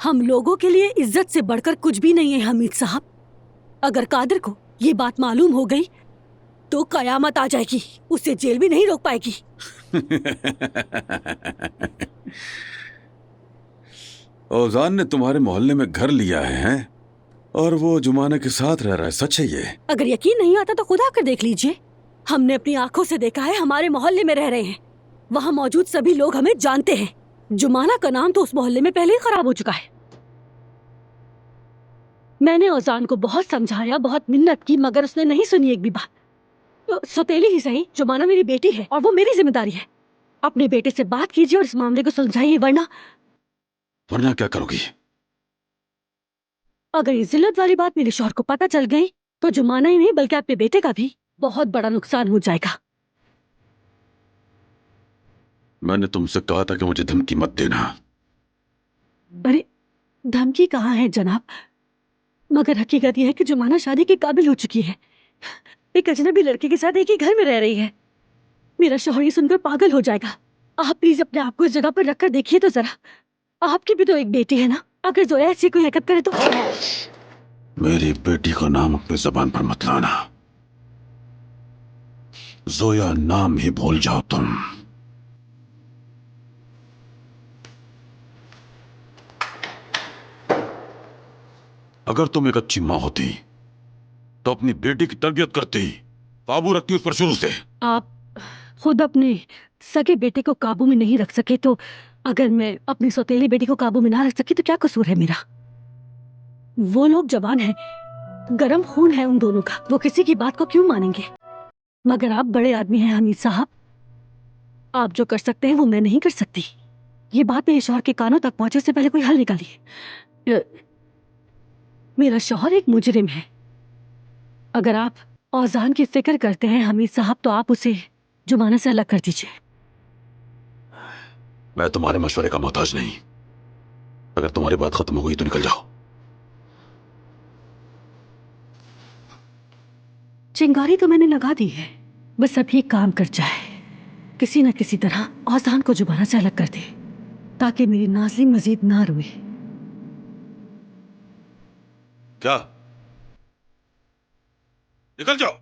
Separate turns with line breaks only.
हम लोगों के लिए इज्जत से बढ़कर कुछ भी नहीं है हमीद साहब। अगर कादिर को ये बात मालूम हो गई तो कयामत आ जाएगी, उसे जेल भी नहीं रोक पाएगी।
औजान ने तुम्हारे मोहल्ले में घर लिया है, हैं? और वो जुमाना के साथ रह रहा है, सच है ये?
अगर यकीन नहीं आता तो खुद आकर देख लीजिए। हमने अपनी आंखों से देखा है, हमारे मोहल्ले में रह रहे हैं। वहाँ मौजूद सभी लोग हमें जानते हैं। जुमाना का नाम तो उस मोहल्ले में पहले ही खराब हो चुका है। मैंने औजान को बहुत समझाया, बहुत मिन्नत की, मगर उसने नहीं सुनी एक भी बात। तो सौतेली ही सही, जुमाना मेरी बेटी है और वो मेरी जिम्मेदारी है। अपने बेटे से बात कीजिए और इस मामले को सुलझाइए, वरना
क्या करोगी?
अगर ये जिल्लत वाली बात मेरे शौहर को पता चल गई तो जुमाना ही नहीं बल्कि आपके बेटे का भी बहुत बड़ा नुकसान हो जाएगा।
मैंने तुमसे कहा था कि मुझे धमकी मत देना।
अरे धमकी कहाँ है जनाब, मगर हकीकत यह है कि जुमाना शादी के काबिल हो चुकी है। एक अजनबी लड़के के साथ एक ही घर में रह रही है। मेरा शौहर ये सुनकर पागल हो जाएगा। आप प्लीज अपने आप को इस जगह पर रखकर देखिए तो जरा। आपकी भी तो एक बेटी है ना, अगर जोया ऐसी कोई हरकत करे तो।
मेरी बेटी का नाम अपनी जबान पर मत लाना। जोया नाम ही भूल जाओ तुम। अगर तुम एक अच्छी मां होती तो अपनी बेटी की तरबियत करती, काबू रखती उस पर शुरू से।
आप खुद अपने सगे बेटे को काबू में नहीं रख सके तो अगर मैं अपनी सौतेली बेटी को काबू में ना रख सकी तो क्या कसूर है मेरा? वो लोग जवान हैं, गरम खून है उन दोनों का, वो किसी की बात को क्यों मानेंगे? मगर आप बड़े आदमी हैं हमीद साहब, आप जो कर सकते हैं वो मैं नहीं कर सकती। ये बात मेरे शौहर के कानों तक पहुंचे उससे पहले कोई हल निकालिए। मेरा शौहर एक मुजरिम है। अगर आप औजान की फिक्र करते हैं हमीद साहब तो आप उसे जुमाना से अलग कर दीजिए।
मैं तुम्हारे मशवरे का मोहताज नहीं। अगर तुम्हारी बात खत्म हो गई तो निकल जाओ।
चिंगारी तो मैंने लगा दी है, बस अभी काम कर जाए, किसी न किसी तरह औजान को जुबाना से अलग कर दे ताकि मेरी नाज़ली मजीद ना रोए।
क्या? निकल जाओ।